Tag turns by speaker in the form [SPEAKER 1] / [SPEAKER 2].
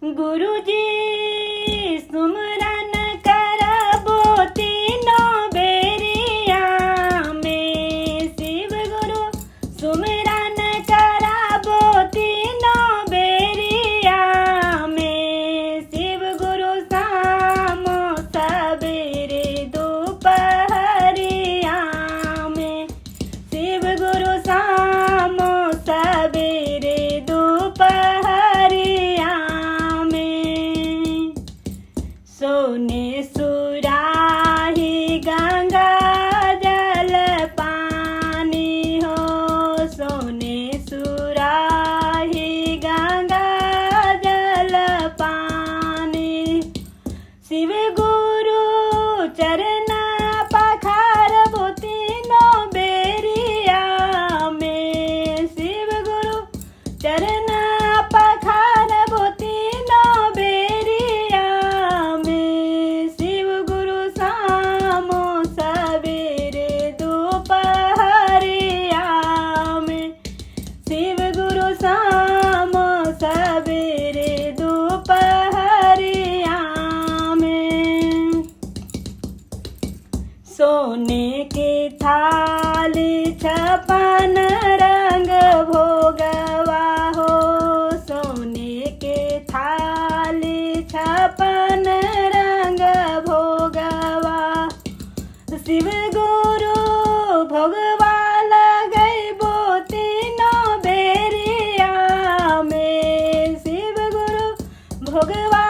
[SPEAKER 1] गुरुजी सुमरन करबो तीनों बेरिया में। शिव गुरु सुमरन करबो तीनों बेरिया में। शिव गुरु शाम सवेरे दोपहरिया में। शिव गुरु शाम सवेरे दोपहरिया में। सोने सुराही गंगा जल पानी हो। सोने सुराही गंगा जल पानी। शिव गुरु चरण पखारबो तीनों बेरिया में। शिव गुरु चरण पखारबो तीनों बेरिया में। शिव गुरु शाम सवेरे दोपहरिया में। शिव गुरु शाम सवेरे दोपहरिया में। सोने की थाली छपन रंग भोगवा हो। सोने के थाली छपन रंग भोगवा। शिव गुरु भोगवा लगैबो तीनों बेरिया में। शिव गुरु भोगवा